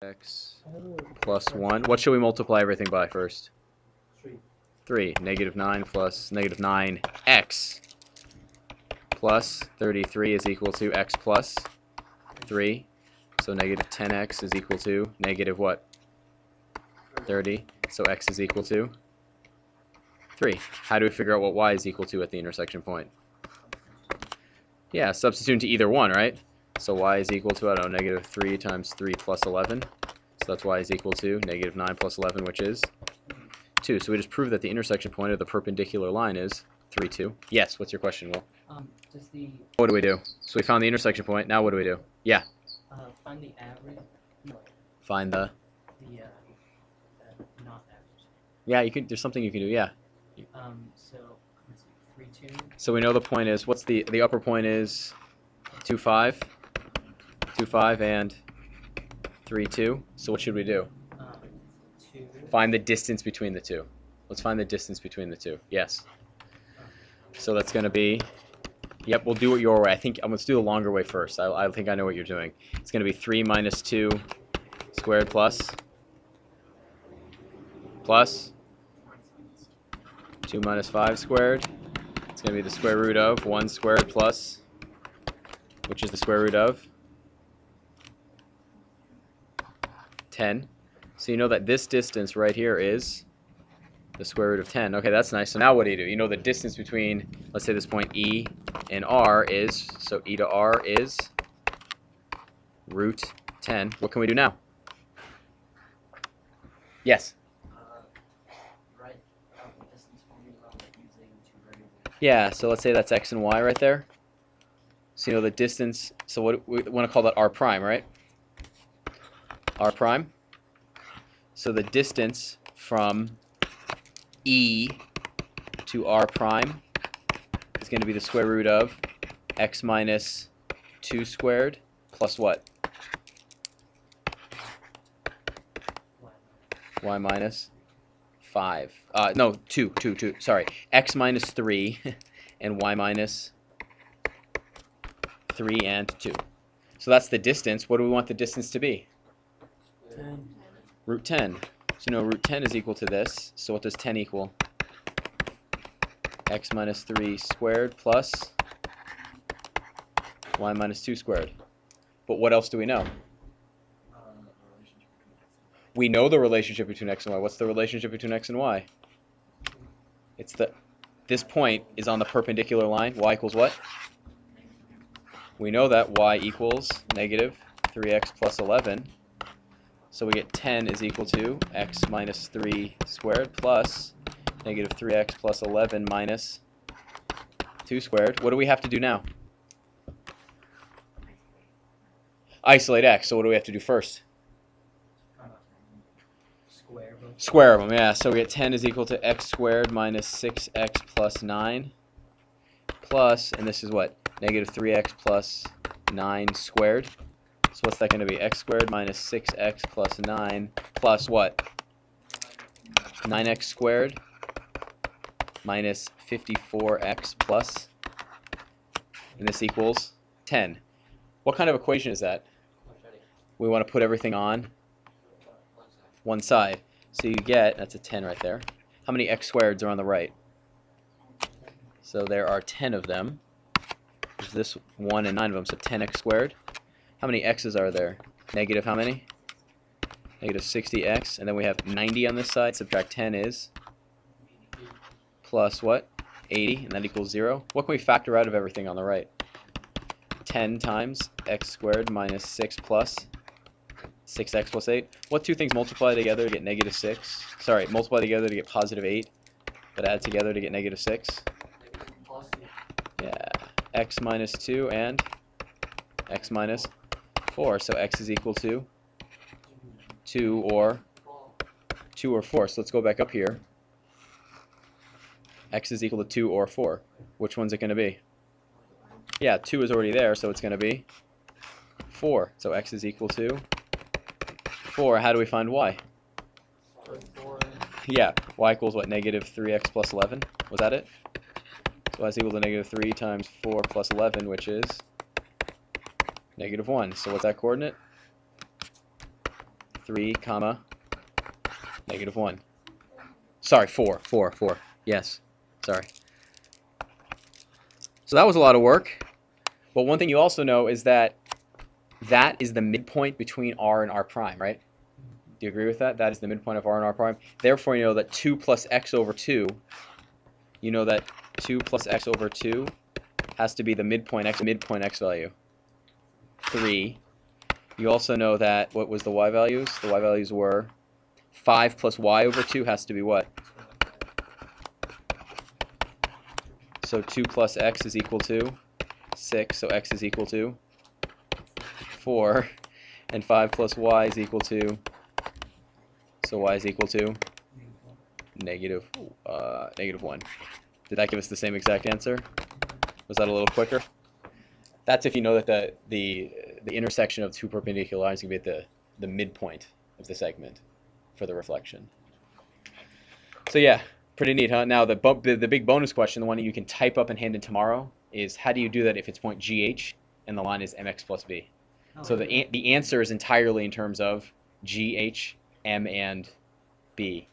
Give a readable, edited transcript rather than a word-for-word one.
x plus 1. What should we multiply everything by first? 3. 3. Negative 9 plus negative 9x plus 33 is equal to x plus 3. So negative 10x is equal to negative what? 30. So x is equal to 3. How do we figure out what y is equal to at the intersection point? Yeah, substitute into either one, right? So y is equal to, I don't know, negative 3 times 3 plus 11. So that's y is equal to negative 9 plus 11, which is 2. So we just proved that the intersection point of the perpendicular line is 3, 2. Yes, what's your question, Will? What do we do? So we found the intersection point. Now what do we do? Yeah. Find the average. No. Find the... Not average. Yeah, you can. There's something you can do, yeah. So, let's see, 3, 2. So we know the point is, what's the upper point is 2, 5. 2, 5 and 3, 2. So what should we do? 2. Find the distance between the two. Let's find the distance between the two. Yes. So that's going to be, yep, we'll do it your way. I think, let's do the longer way first. I think I know what you're doing. It's going to be 3 minus 2 squared plus 2 minus 5 squared. It's going to be the square root of 1 squared plus, which is the square root of 10. So you know that this distance right here is the square root of 10. Okay, that's nice. So now what do? You know the distance between, let's say this point E and R is, so E to R is root 10. What can we do now? Yes? Right. The distance formula using 2 variables. Yeah, so let's say that's X and Y right there. So you know the distance, so what we want to call that R prime, right? R prime. So the distance from E to R prime is going to be the square root of X minus 2 squared plus what? Y minus 5. No, 2. Sorry. X minus 3 and Y minus 3 and 2. So that's the distance. What do we want the distance to be? 10. Root 10. So no, root 10 is equal to this. So what does 10 equal? X minus 3 squared plus Y minus 2 squared. But what else do we know? We know the relationship between X and Y. What's the relationship between X and Y? It's this point is on the perpendicular line. Y equals what? We know that Y equals negative 3x plus 11. So we get 10 is equal to x minus 3 squared plus negative 3x plus 11 minus 2 squared. What do we have to do now? Isolate x. So what do we have to do first? Square of them, yeah. So we get 10 is equal to x squared minus 6x plus 9 plus, and this is what? Negative 3x plus 9 squared. So what's that going to be? X squared minus 6x plus 9 plus what? 9x squared minus 54x plus, and this equals 10. What kind of equation is that? We want to put everything on one side. So you get, that's a 10 right there. How many x squareds are on the right? So there are 10 of them. There's this 1 and 9 of them, so 10x squared. How many x's are there? Negative how many? Negative 60x. And then we have 90 on this side. Subtract 10 is plus what? 80, and that equals 0. What can we factor out of everything on the right? 10 times x squared minus 6 plus 6x plus 8. What two things multiply together to get negative 6? Sorry, multiply together to get positive 8, but add together to get negative 6? Yeah, x minus 2 and x minus 4. So x is equal to 2 or 4. So let's go back up here. X is equal to 2 or 4. Which one's it going to be? Yeah, 2 is already there, so it's going to be 4. So x is equal to 4. How do we find y? Yeah, y equals what? Negative 3x plus 11? Was that it? So y is equal to negative 3 times 4 plus 11, which is negative 1. So what's that coordinate? 3, comma, -1. Sorry, 4. Yes, sorry. So that was a lot of work. But one thing you also know is that that is the midpoint between r and r prime, right? Do you agree with that? That is the midpoint of r and r prime. Therefore, you know that 2 plus x over 2, you know that 2 plus x over 2 has to be the midpoint x value. 3. You also know that, what was the y values? The y values were 5 plus y over 2 has to be what? So 2 plus x is equal to 6, so x is equal to 4. And 5 plus y is equal to, so y is equal to negative 1. Did that give us the same exact answer? Was that a little quicker? That's if you know that the intersection of two perpendicular lines can be at the midpoint of the segment for the reflection. So yeah, pretty neat, huh? Now the big bonus question, the one that you can type up and hand in tomorrow, is how do you do that if it's point GH and the line is mx plus b? So the answer is entirely in terms of GH, M, and B.